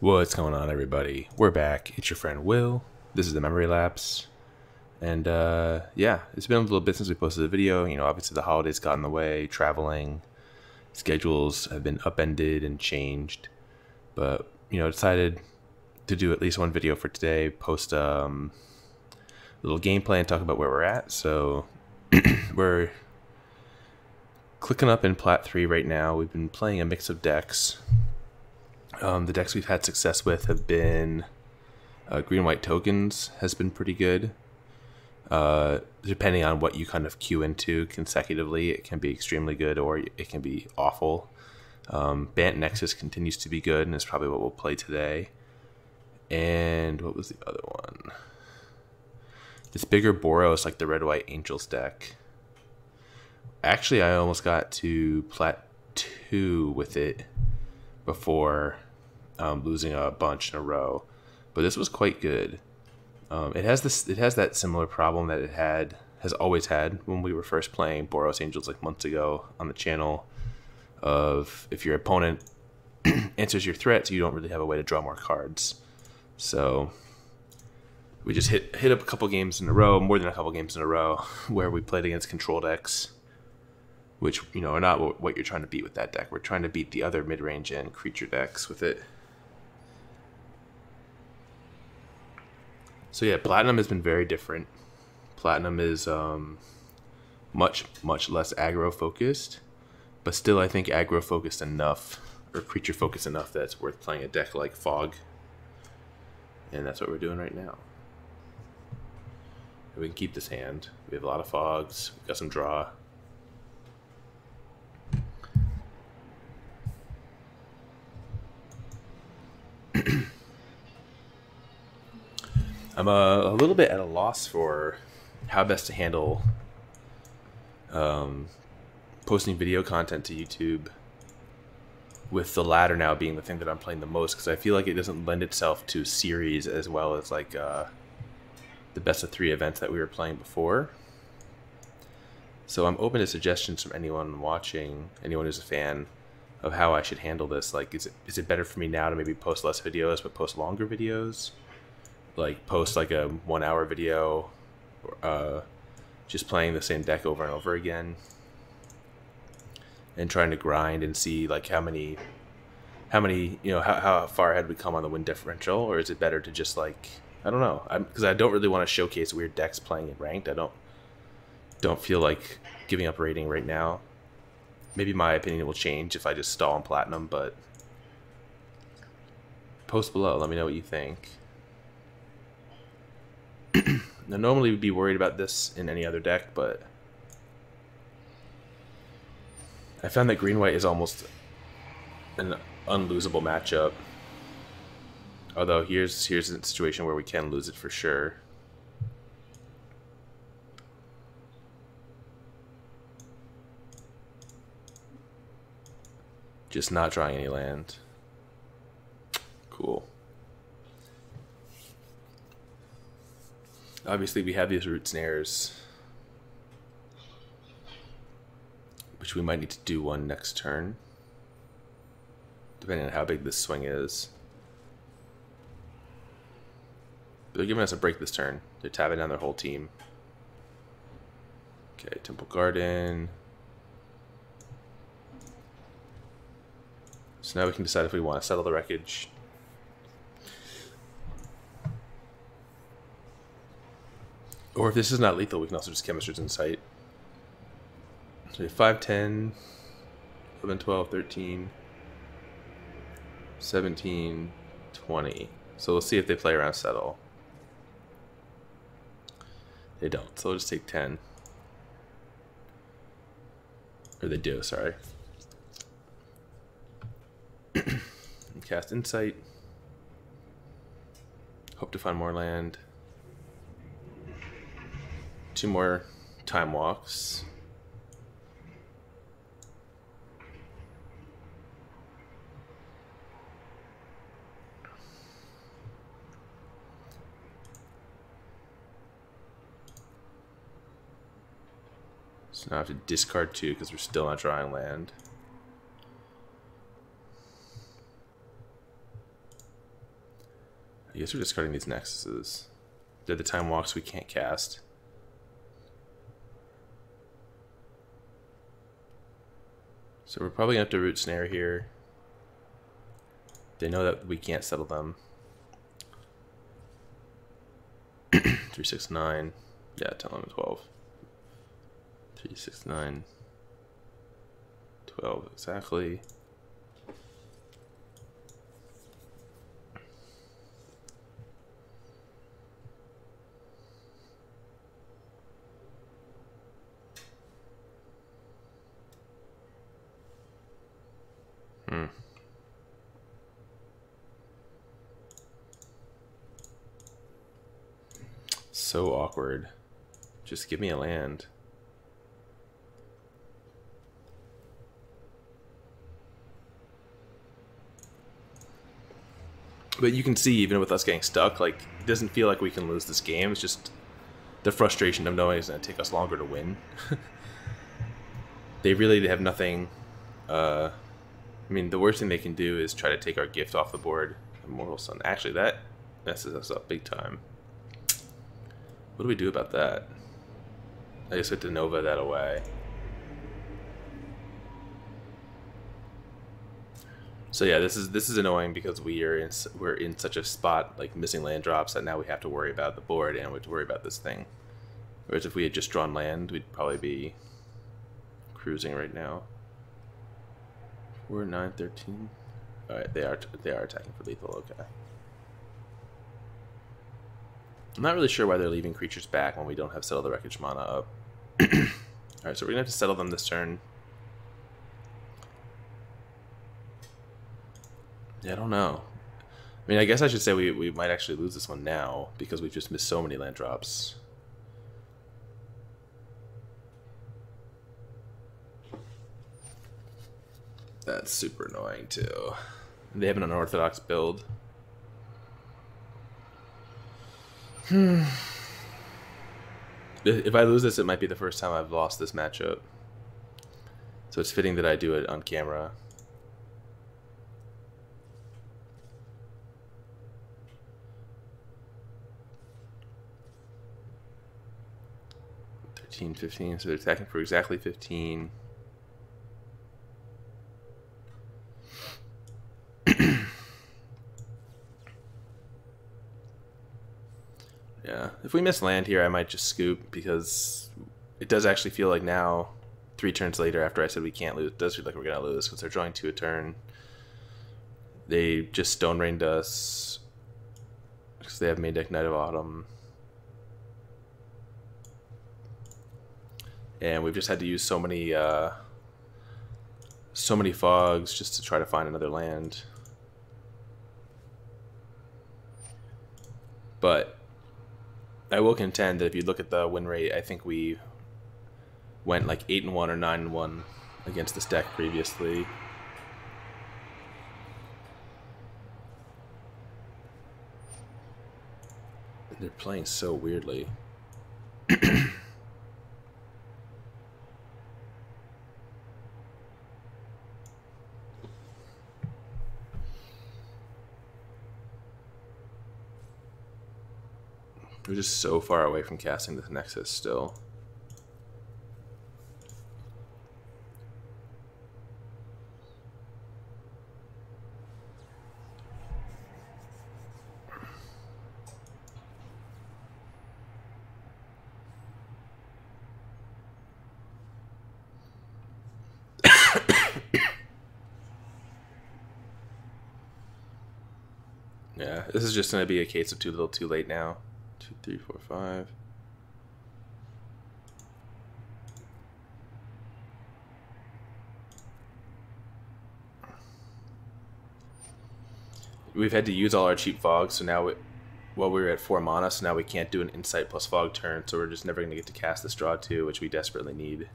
What's going on, everybody? We're back. It's your friend Will. This is the Memory Lapse. And yeah, it's been a little bit since we posted a video. You know, obviously the holidays got in the way, traveling, schedules have been upended and changed. But, you know, decided to do at least one video for today, post a little gameplay and talk about where we're at. So we're clicking up in Plat 3 right now. We've been playing a mix of decks. The decks we've had success with have been green-white tokens has been pretty good. Depending on what you kind of queue into consecutively, it can be extremely good or it can be awful. Bant Nexus continues to be good and is probably what we'll play today. And what was the other one? This bigger Boros, like the red-white Angels deck. Actually, I almost got to Plat 2 with it before losing a bunch in a row, but this was quite good. It has that similar problem that it has always had when we were first playing Boros Angels like months ago on the channel, of if your opponent answers your threats, you don't really have a way to draw more cards. So we just hit up a couple games in a row, more than a couple games in a row, where we played against control decks, which, you know, are not what you're trying to beat with that deck. We're trying to beat the other mid-range and creature decks with it. So yeah, Platinum has been very different. Platinum is much less aggro focused, but still I think aggro focused enough, or creature focused enough, that it's worth playing a deck like Fog. And that's what we're doing right now. And we can keep this hand. We have a lot of fogs. We've got some draw. I'm a little bit at a loss for how best to handle posting video content to YouTube, with the latter now being the thing that I'm playing the most, because I feel like it doesn't lend itself to series as well as like the best of 3 events that we were playing before. So I'm open to suggestions from anyone watching, anyone who's a fan, of how I should handle this. Like, is it better for me now to maybe post less videos but post longer videos? Like post like a 1-hour video, just playing the same deck over and over again, and trying to grind and see like how many, you know, how far ahead we come on the win differential. Or is it better to just, like, I don't know, because I don't really want to showcase weird decks playing in ranked. I don't feel like giving up rating right now. Maybe my opinion will change if I just stall on Platinum, but post below, let me know what you think. Now, normally we'd be worried about this in any other deck, but I found that green-white is almost an unlosable matchup. Although here's a situation where we can lose it for sure. Just not drawing any land. Cool. Obviously, we have these Root Snares, which we might need to do one next turn, depending on how big this swing is. But they're giving us a break this turn. They're tapping down their whole team. Okay, Temple Garden. So now we can decide if we want to settle the wreckage. Or if this is not lethal, we can also just Chemister's Insight. So we have 5, 10, 11, 12, 13, 17, 20. So we'll see if they play around Settle. They don't, so we'll just take 10. Or they do, sorry. Cast Insight. Hope to find more land. 2 more Time Walks. So now I have to discard 2 because we're still not drawing land. I guess we're discarding these Nexuses. They're the time walks we can't cast. So we're probably going to have to Root Snare here. They know that we can't settle them. 3, 6, 9. Yeah, 10, 11, 12. 3, 6, 9. 12 exactly. So awkward. Just give me a land. But you can see, even with us getting stuck, like, it doesn't feel like we can lose this game. It's just the frustration of knowing it's going to take us longer to win. They really have nothing. I mean, the worst thing they can do is try to take our gift off the board. Immortal Sun. Actually, that messes us up big time. What do we do about that? I guess we have to Nova that away. So yeah, this is annoying because we're in such a spot, like missing land drops, that now we have to worry about the board and we have to worry about this thing. Whereas if we had just drawn land, we'd probably be cruising right now. 4, 9, 13. All right, they are attacking for lethal. Okay. I'm not really sure why they're leaving creatures back when we don't have Settle the Wreckage mana up. Alright, so we're going to have to settle them this turn. Yeah, I don't know. I mean, I guess I should say we might actually lose this one now because we've just missed so many land drops. That's super annoying too. They have an unorthodox build. If I lose this, it might be the first time I've lost this matchup. So it's fitting that I do it on camera. $13, $15, so they're attacking for exactly 15. Yeah, if we miss land here, I might just scoop because it does actually feel like now, 3 turns later after I said we can't lose, it does feel like we're going to lose because they're drawing 2 a turn. They just Stone Rained us because they have main deck Night of Autumn. And we've just had to use so many fogs just to try to find another land. But I will contend that if you look at the win rate, I think we went like 8-1 or 9-1 against this deck previously. And they're playing so weirdly. We're just so far away from casting this Nexus still. Yeah, this is just going to be a case of too little too late now. 2, 3, 4, 5. We've had to use all our cheap fogs, so now well, we were at 4 mana, so now we can't do an Insight plus fog turn, so we're just never going to get to cast this draw 2, which we desperately need.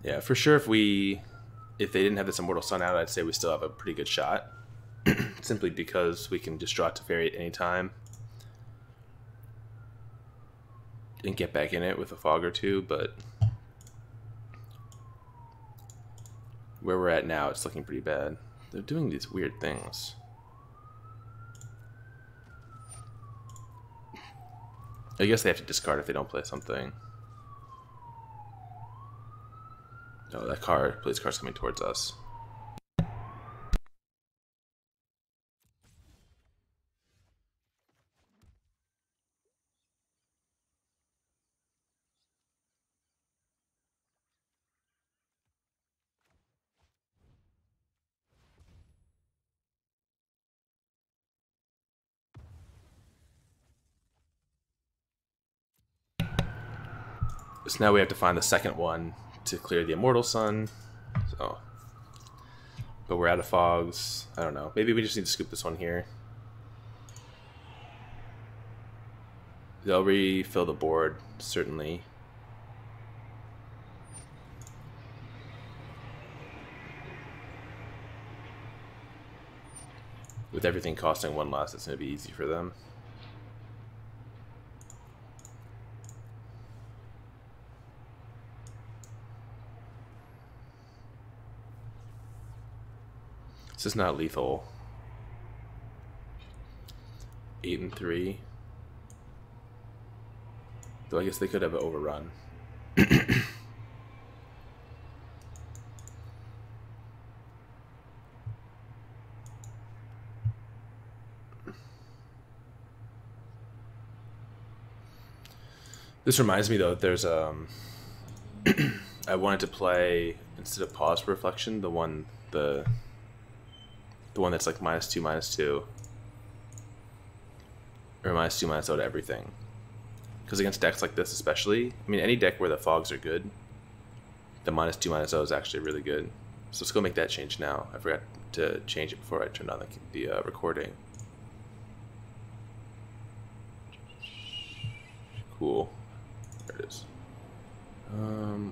Yeah, for sure. If they didn't have this Immortal Sun out, I'd say we still have a pretty good shot. Simply because we can just draw Teferi at any time and get back in it with a fog or two, but where we're at now, it's looking pretty bad. They're doing these weird things. I guess they have to discard if they don't play something. Oh, that card, plays card's coming towards us. So now we have to find the second one to clear the Immortal Sun. So, but we're out of fogs. I don't know. Maybe we just need to scoop this one here. They'll refill the board, certainly. With everything costing one less, it's going to be easy for them. This is not lethal. 8 and 3. Though I guess they could have an overrun. This reminds me though that there's I wanted to play, instead of pause for reflection, the one that's like -2/-2, or -2/-0 to everything. Because against decks like this especially, I mean any deck where the fogs are good, the -2/-0 is actually really good. So let's go make that change now. I forgot to change it before I turned on the recording. Cool. There it is.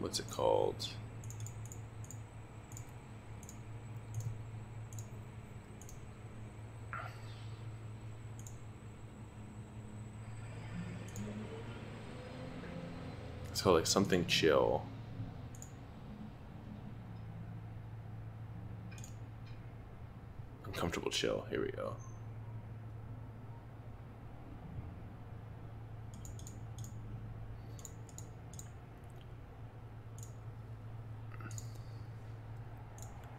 What's it called? It's called like something chill. Uncomfortable chill. Here we go.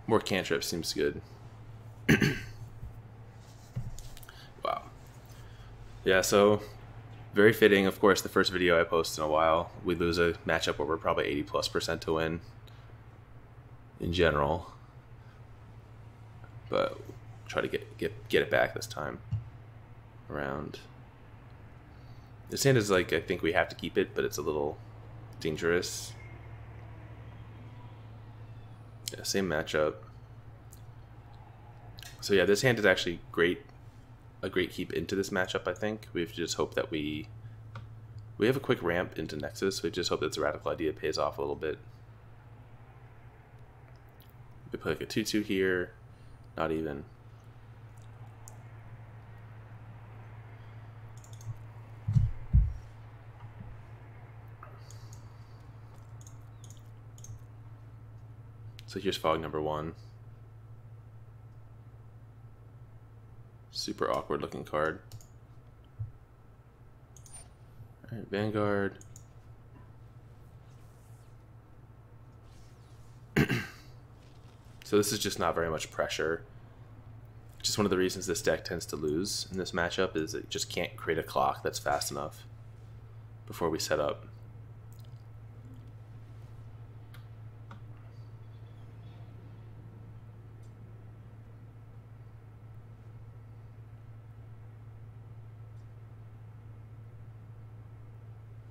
More cantrip seems good. Wow. Yeah, so very fitting. Of course, the first video I post in a while, we lose a matchup where we're probably 80+% to win in general. But try to get it back this time around. This hand is like, I think we have to keep it, but it's a little dangerous. Yeah, same matchup. So yeah, this hand is actually a great keep into this matchup, I think. We have to just hope that we have a quick ramp into Nexus. We just hope that the Radical Idea pays off a little bit. We play like a 2/2 here. Not even. So here's fog number 1. Super awkward looking card. Alright, Vanguard. So this is just not very much pressure. Just one of the reasons this deck tends to lose in this matchup is it just can't create a clock that's fast enough before we set up.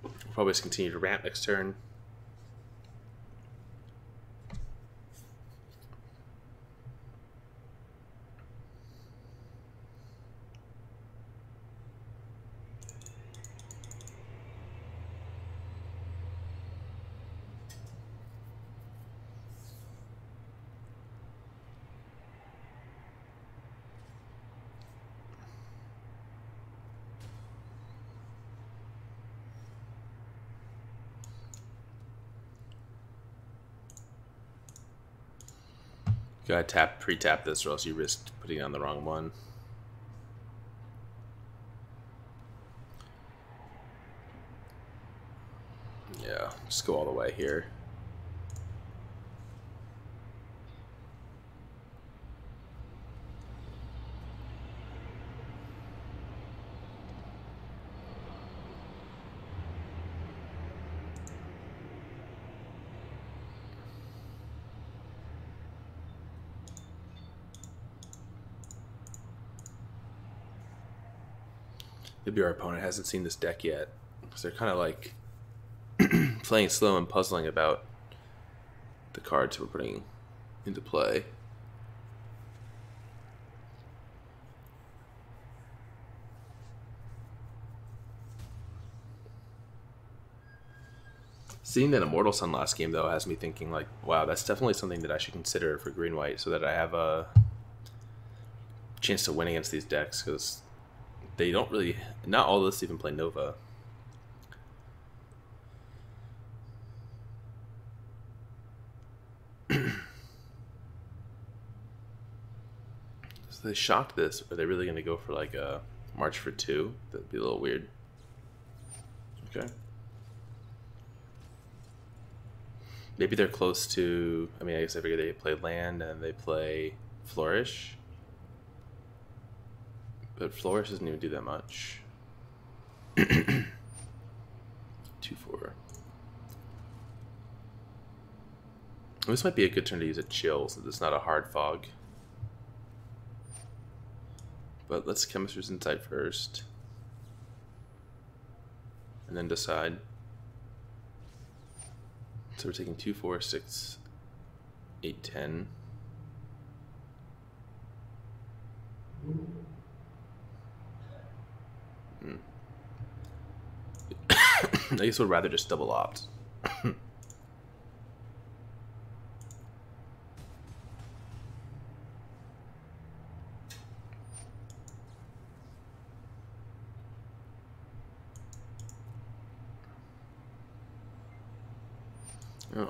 We'll probably just continue to ramp next turn. Gotta pre-tap this, or else you risk putting on the wrong one. Yeah, just go all the way here. Maybe our opponent hasn't seen this deck yet, because they're kind of like playing slow and puzzling about the cards we're putting into play. Seeing that Immortal Sun last game, though, has me thinking, like, wow, that's definitely something that I should consider for green-white, so that I have a chance to win against these decks, because they don't really... Not all of us even play Nova. So they shocked this. Are they really going to go for, like, a March for 2? That'd be a little weird. Okay. Maybe they're close to... I mean, I guess I figure they play land and they play Flourish. But Flourish doesn't even do that much. 2-4. This might be a good turn to use a chill, since it's not a hard fog. But let's Chemister's Insight first. And then decide. So we're taking 2, 4, 6, 8, 10. I guess we'd rather just double opt.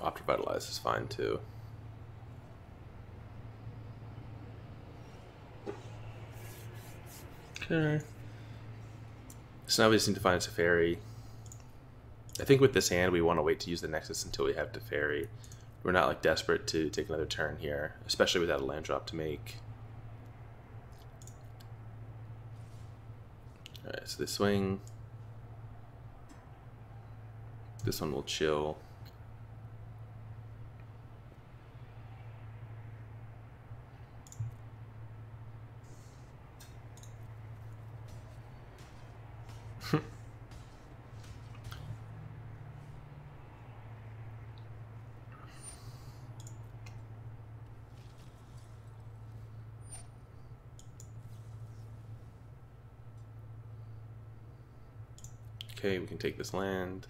Opt Revitalize is fine too. Okay. So now we just need to find a Teferi. I think with this hand we want to wait to use the Nexus until we have Teferi. We're not like desperate to take another turn here, especially without a land drop to make. Alright, so they swing. This one will chill. Okay, we can take this land.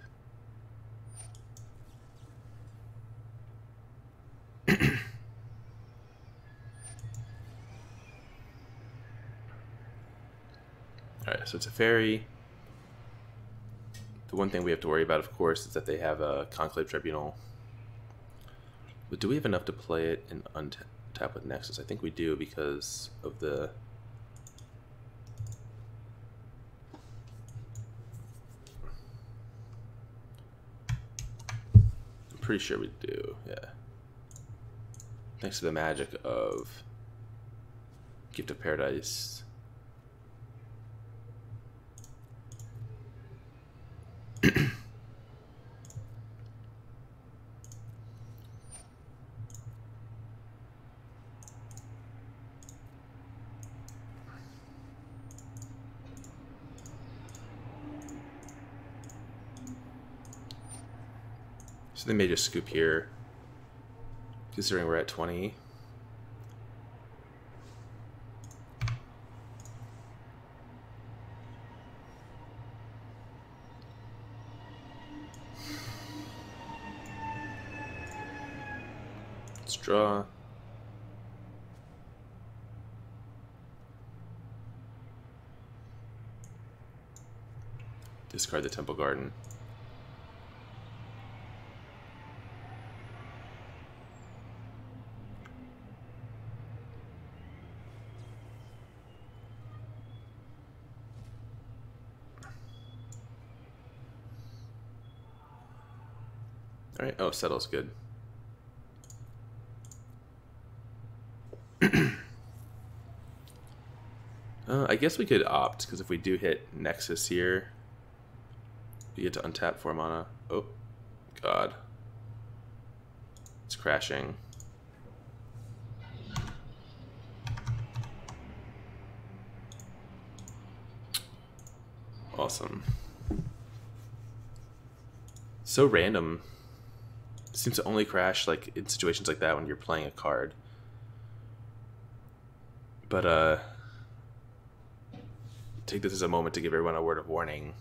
Alright, so it's a fairy. The one thing we have to worry about, of course, is that they have a Conclave Tribunal. But do we have enough to play it and untap with Nexus? I think we do because of the... I'm pretty sure we do, yeah. Thanks to the magic of Gift of Paradise. So they may just scoop here, considering we're at 20. Let's draw. Discard the Temple Garden. Alright, oh, Settle's good. I guess we could opt, because if we do hit Nexus here, we get to untap 4 mana. Oh, God. It's crashing. Awesome. So random. It seems to only crash like in situations like that when you're playing a card. But take this as a moment to give everyone a word of warning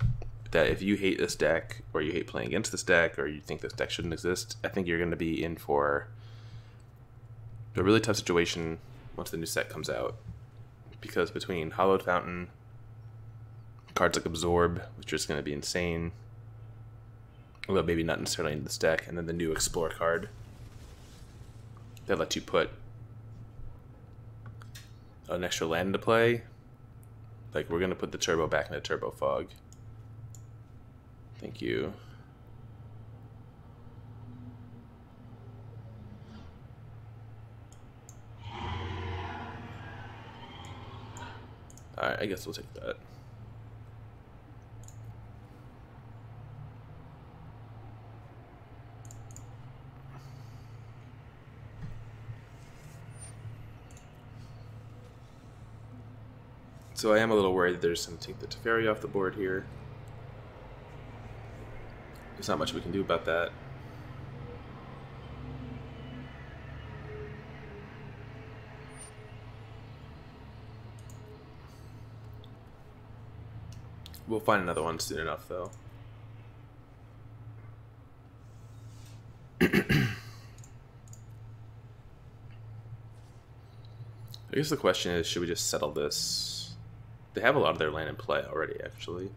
that if you hate this deck, or you hate playing against this deck, or you think this deck shouldn't exist, I think you're going to be in for a really tough situation once the new set comes out. Because between Hallowed Fountain, cards like Absorb, which is going to be insane, although maybe not necessarily in this deck, and then the new Explore card that lets you put an extra land into play. Like, we're going to put the turbo back into Turbo Fog. Thank you. Alright, I guess we'll take that. So I am a little worried that they're just going to take the Teferi off the board here. There's not much we can do about that. We'll find another one soon enough, though. I guess the question is, should we just settle this? They have a lot of their land in play already, actually.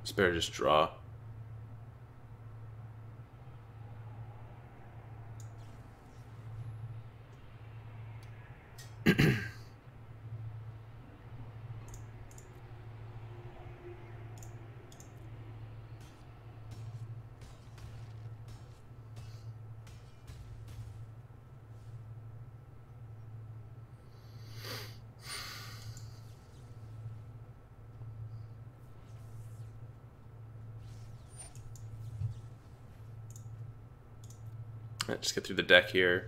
It's better to just draw. Right, just get through the deck here.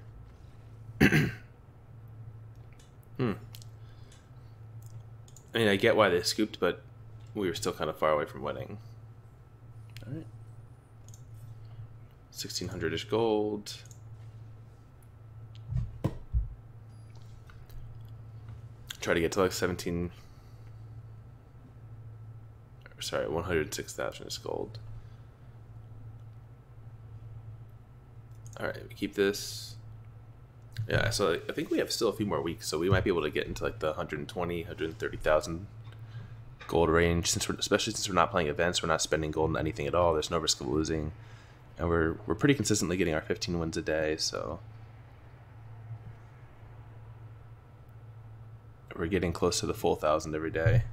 I mean, I get why they scooped, but we were still kind of far away from winning. All right. 1,600-ish gold. Try to get to like 17... Sorry, 106,000-ish gold. Alright, we keep this. Yeah, so I think we have still a few more weeks, so we might be able to get into like the 120, 130,000 gold range, especially since we're not playing events, we're not spending gold on anything at all, there's no risk of losing. And we're pretty consistently getting our 15 wins a day, so we're getting close to the full 1,000 every day.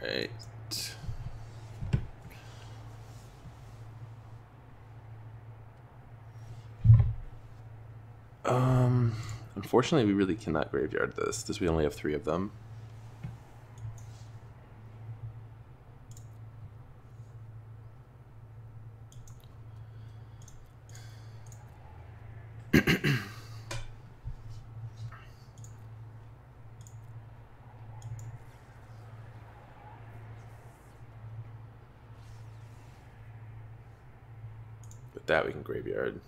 Alright. Unfortunately, we really cannot graveyard this. We only have 3 of them. With that, we can graveyard.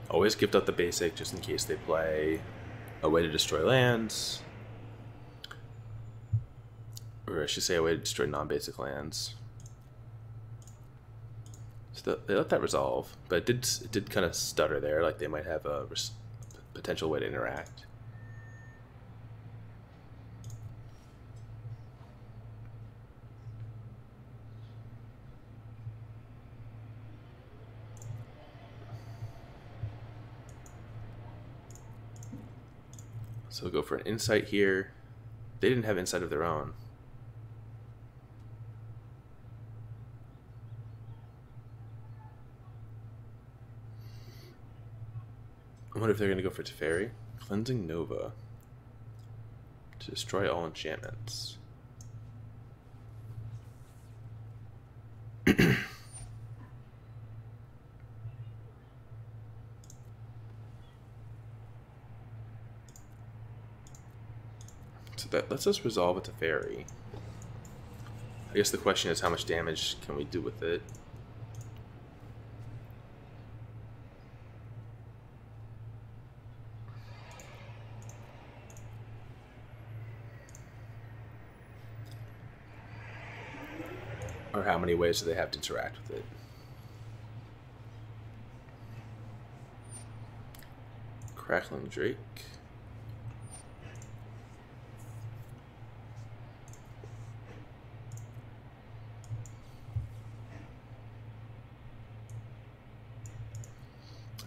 Always gift out the basic just in case they play a way to destroy lands. Or I should say a way to destroy non-basic lands. So they let that resolve, but it did kind of stutter there, like they might have a potential way to interact. So we'll go for an insight here. They didn't have insight of their own. I wonder if they're going to go for Teferi. Cleansing Nova. To destroy all enchantments. So that lets us resolve a Teferi. I guess the question is how much damage can we do with it? Or how many ways do they have to interact with it? Crackling Drake.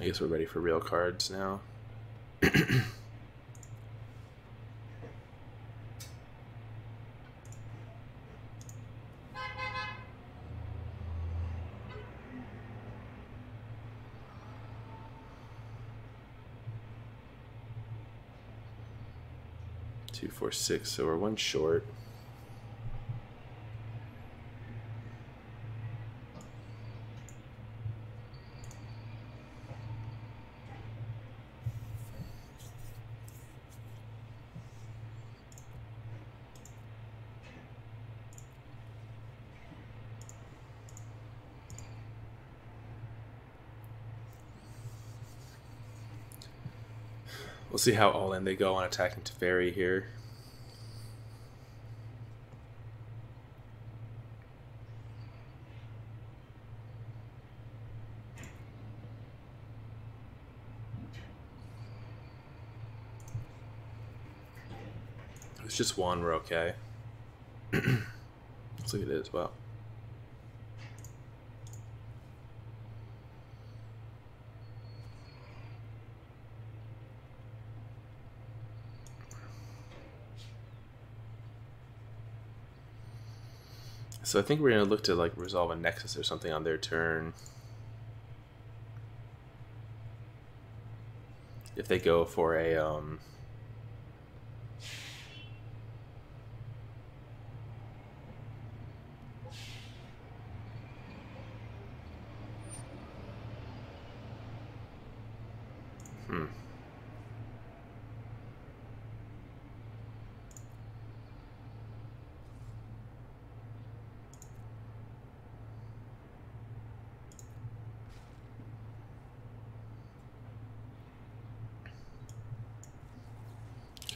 I guess we're ready for real cards now. 2, 4, 6, so we're one short. We'll see how all in they go on attacking Teferi here. If it's just one, we're okay. Looks like it is. Wow. So I think we're going to look to like resolve a Nexus or something on their turn. If they go for a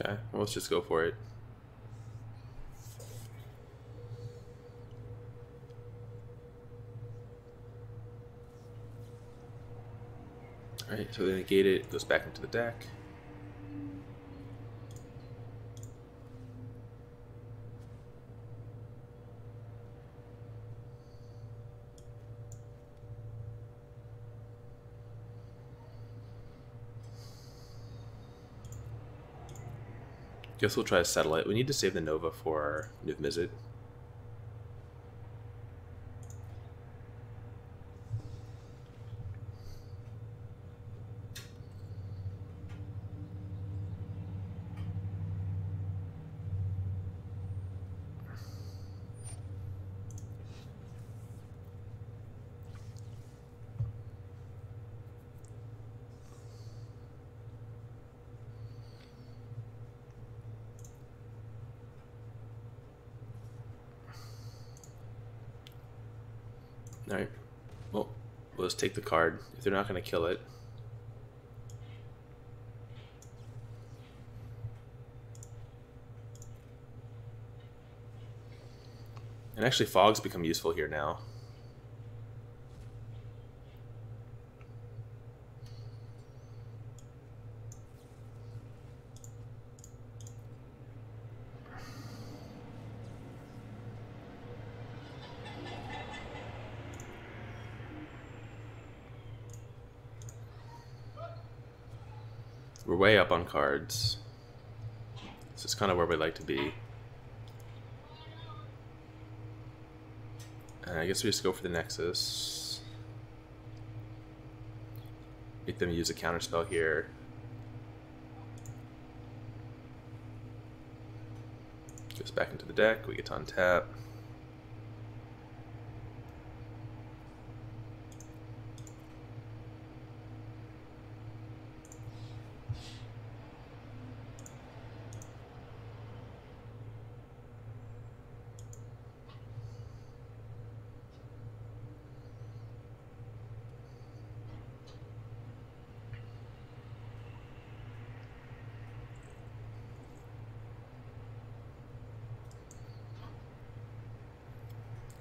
okay, well, let's just go for it. Alright, so they negate it, goes back into the deck. Guess we'll try to settle it. We need to save the Nova for Niv Mizzet. Alright, well, we'll just take the card if they're not going to kill it. And actually, Fog's become useful here now. We're way up on cards. This is kind of where we'd like to be. And I guess we just go for the Nexus. Make them use a counterspell here. Goes back into the deck. We get to untap.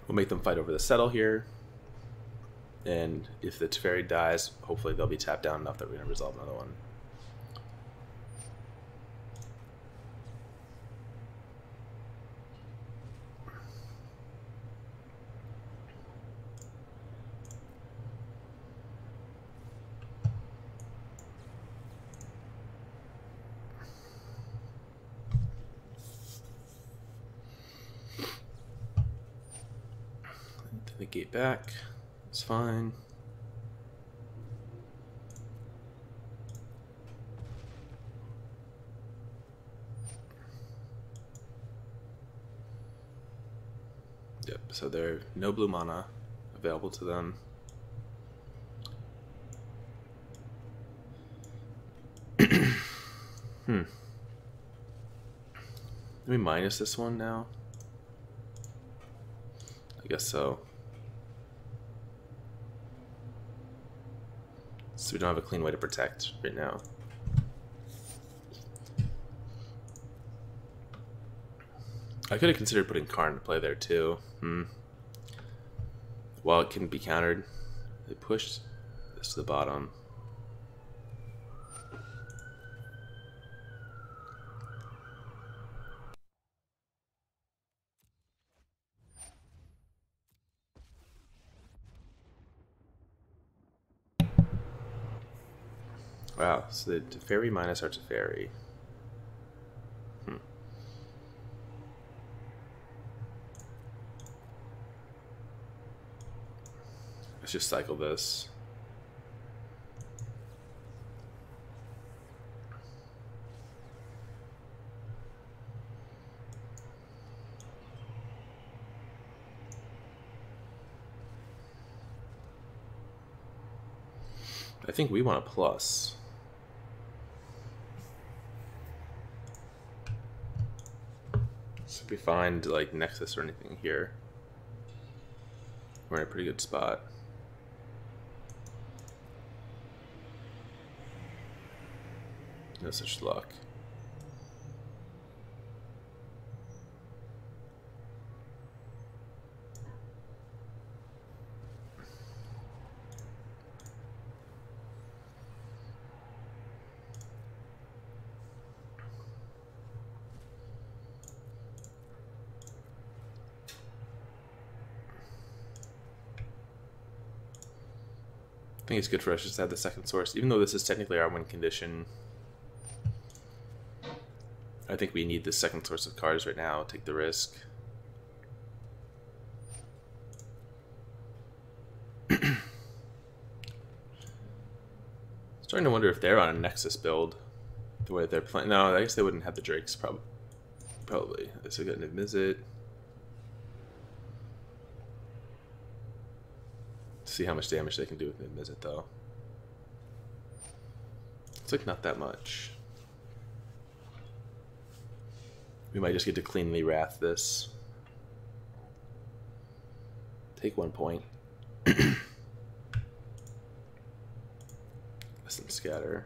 We'll make them fight over the Settle here. And if the Teferi dies, hopefully they'll be tapped down enough that we're going to resolve another one. Negate back. It's fine. Yep, so there are no blue mana available to them. Let me minus this one now. I guess so. So we don't have a clean way to protect right now. I could have considered putting Karn to play there too. While it can be countered, they pushed this to the bottom. Wow, so the Teferi minus our Teferi. Let's just cycle this. I think we want a plus. So if we find like Nexus or anything here, we're in a pretty good spot. No such luck. I think it's good for us just to have the second source, even though this is technically our win condition. I think we need the second source of cards right now. Take the risk. Starting to wonder if they're on a Nexus build, the way they're playing. No, I guess they wouldn't have the Drakes. Probably. So we got to visit. See how much damage they can do with mid-visit, though. It's like not that much. We might just get to cleanly wrath this. Take 1 point. Less than scatter.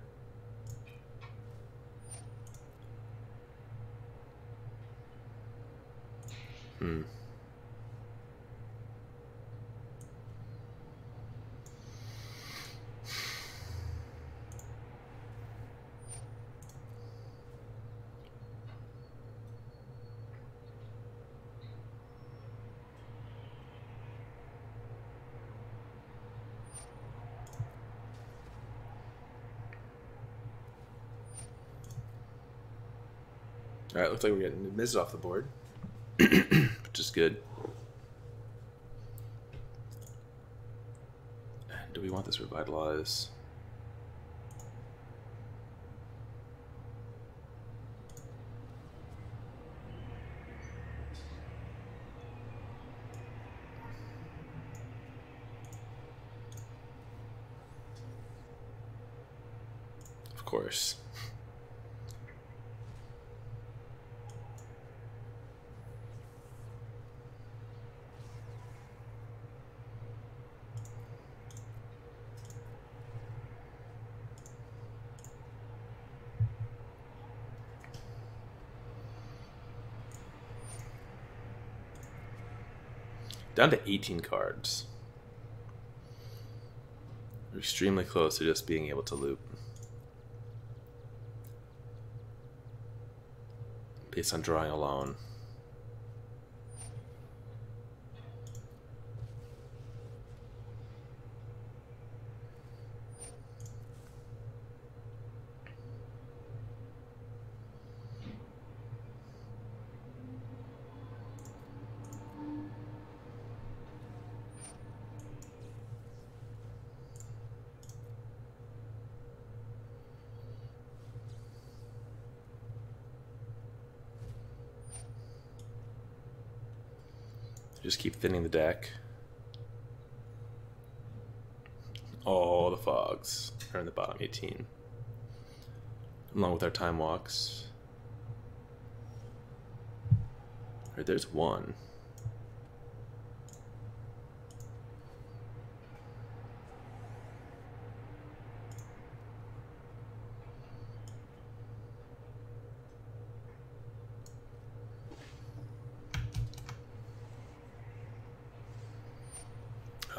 Alright, looks like we're getting Miz off the board. Which is good. And do we want this Revitalize? Of course. Down to 18 cards. We're extremely close to just being able to loop. Based on drawing alone. Just keep thinning the deck. All the fogs are in the bottom 18. Along with our time walks. Right, there's one.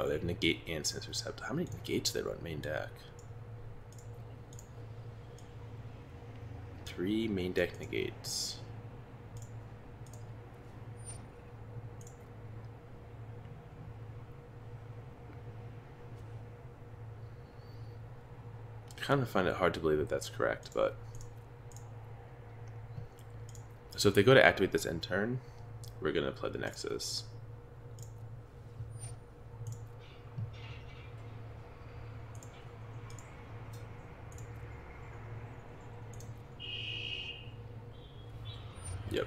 Oh, they have negate and sense receptor. How many negates do they run main deck? 3 main deck negates. I kind of find it hard to believe that that's correct, but... So if they go to activate this end turn, we're going to play the Nexus. Yep.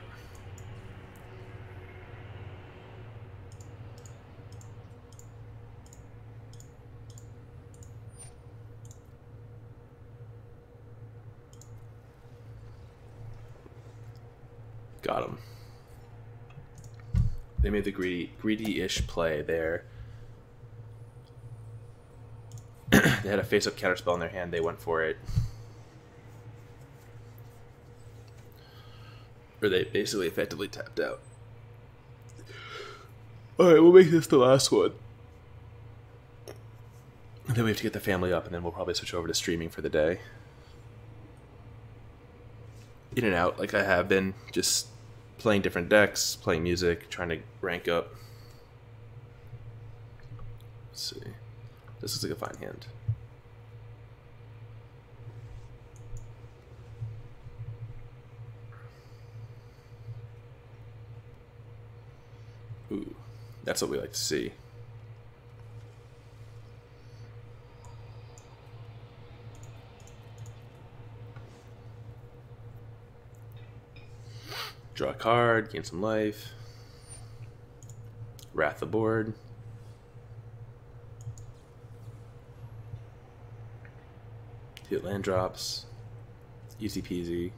Got him. They made the greedy-ish play there. They had a face-up counterspell in their hand. They went for it. Or they basically effectively tapped out. Alright, we'll make this the last one. And then we have to get the family up, and then we'll probably switch over to streaming for the day. In and out, like I have been. Just playing different decks, playing music, trying to rank up. Let's see. This looks like a fine hand. Ooh, that's what we like to see. Draw a card, gain some life. Wrath the board. Hit land drops. Easy peasy.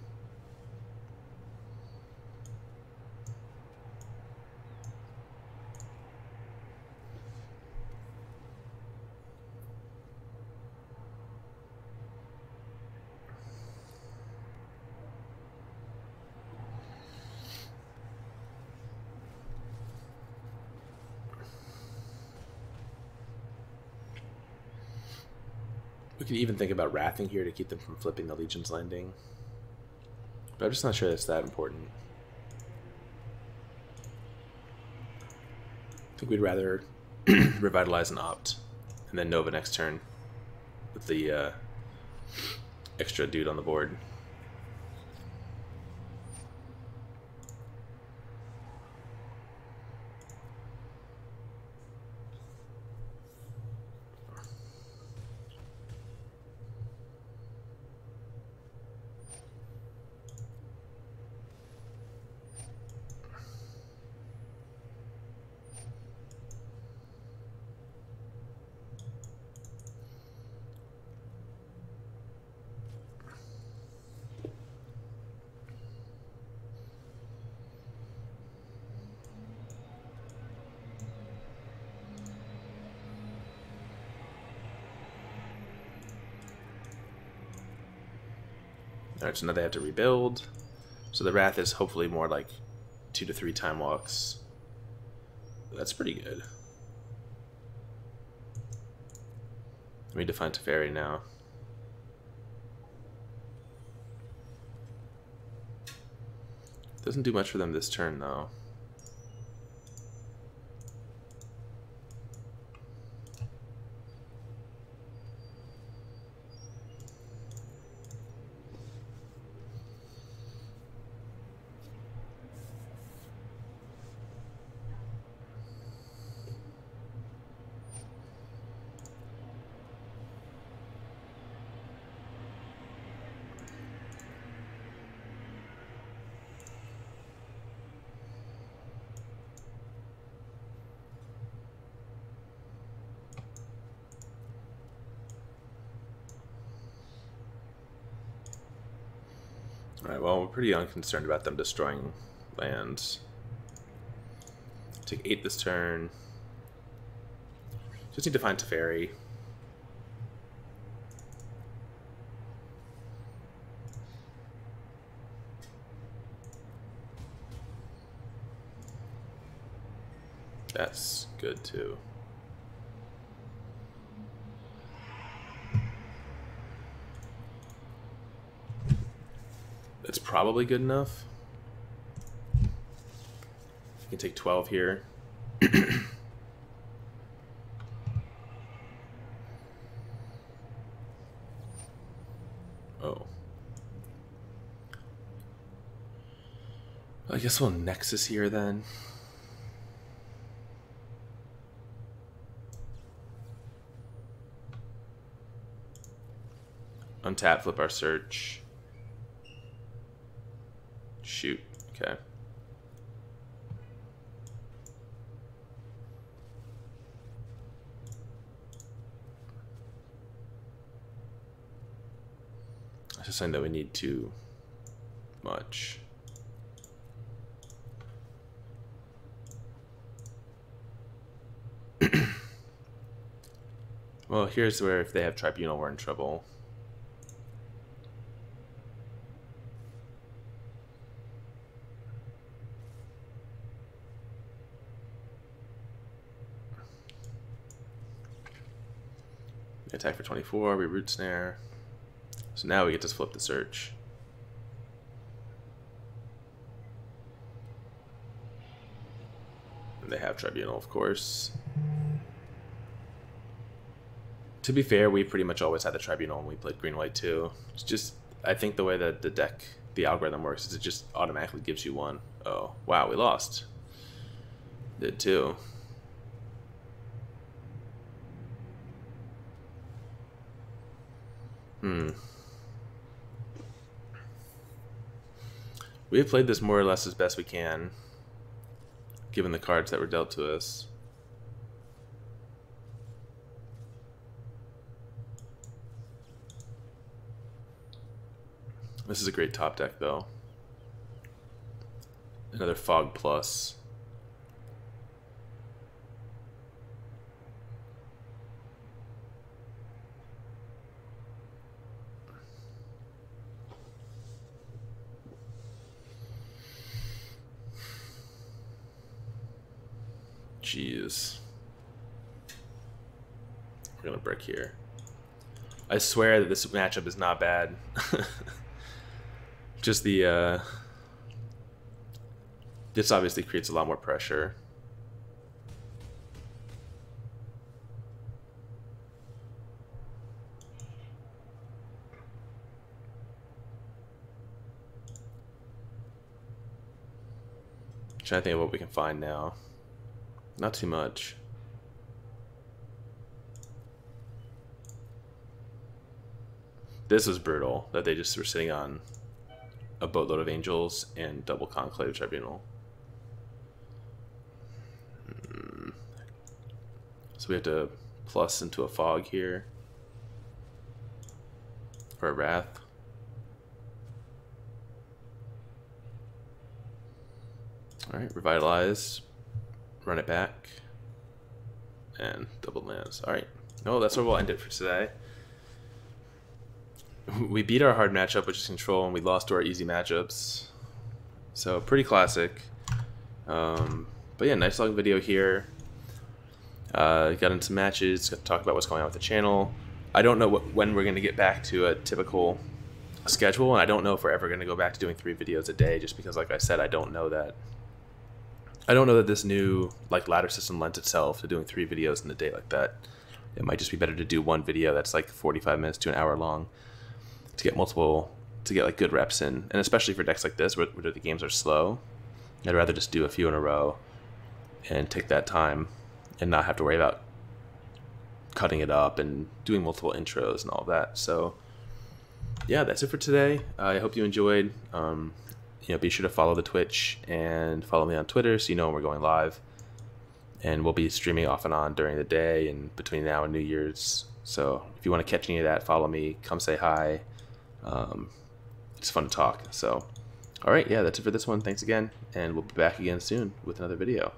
We could even think about wrathing here to keep them from flipping the Legion's Landing. But I'm just not sure that's that important. I think we'd rather Revitalize and opt, and then Nova next turn with the extra dude on the board. Alright, so now they have to rebuild. So the Wrath is hopefully more like 2 to 3 time walks. That's pretty good. Let me define Teferi now. Doesn't do much for them this turn though. Alright, well, we're pretty unconcerned about them destroying lands. Take 8 this turn. Just need to find Teferi. That's good too. That's probably good enough. You can take 12 here. Oh. I guess we'll Nexus here then. Untap, flip our search. Shoot. Okay. That's just saying that we need too much. Well, here's where if they have Tribunal, we're in trouble. Attack for 24, we Root Snare. So now we get to flip the search. And they have Tribunal, of course. To be fair, we pretty much always had the Tribunal when we played green-white too. It's just, I think the way that the deck, the algorithm works is it just automatically gives you one. Oh, wow, we lost. Did too. We have played this more or less as best we can, given the cards that were dealt to us. This is a great top deck, though. Another Fog Plus. Jeez. We're gonna brick here. I swear that this matchup is not bad. Just the this obviously creates a lot more pressure. Trying to think of what we can find now. Not too much. This was brutal that they just were sitting on a boatload of angels and double conclave tribunal. So we have to plus into a fog here for a wrath. All right, revitalize, run it back, and double lands. All right, no, that's where we'll end it for today. we beat our hard matchup, which is control, and we lost to our easy matchups. So pretty classic. But yeah, nice long video here. Got into some matches, got to talk about what's going on with the channel. I don't know when we're going to get back to a typical schedule, and I don't know if we're ever going to go back to doing 3 videos a day, just because, like I said, I don't know that this new like ladder system lends itself to doing 3 videos in a day like that. It might just be better to do one video that's like 45 minutes to an hour long to get like good reps in, and especially for decks like this where the games are slow. I'd rather just do a few in a row and take that time and not have to worry about cutting it up and doing multiple intros and all of that. So yeah, that's it for today. I hope you enjoyed. Be sure to follow the Twitch and follow me on Twitter so you know when we're going live. And we'll be streaming off and on during the day and between now and New Year's. So if you want to catch any of that, follow me. Come say hi. It's fun to talk. So, all right, yeah, that's it for this one. Thanks again, and we'll be back again soon with another video.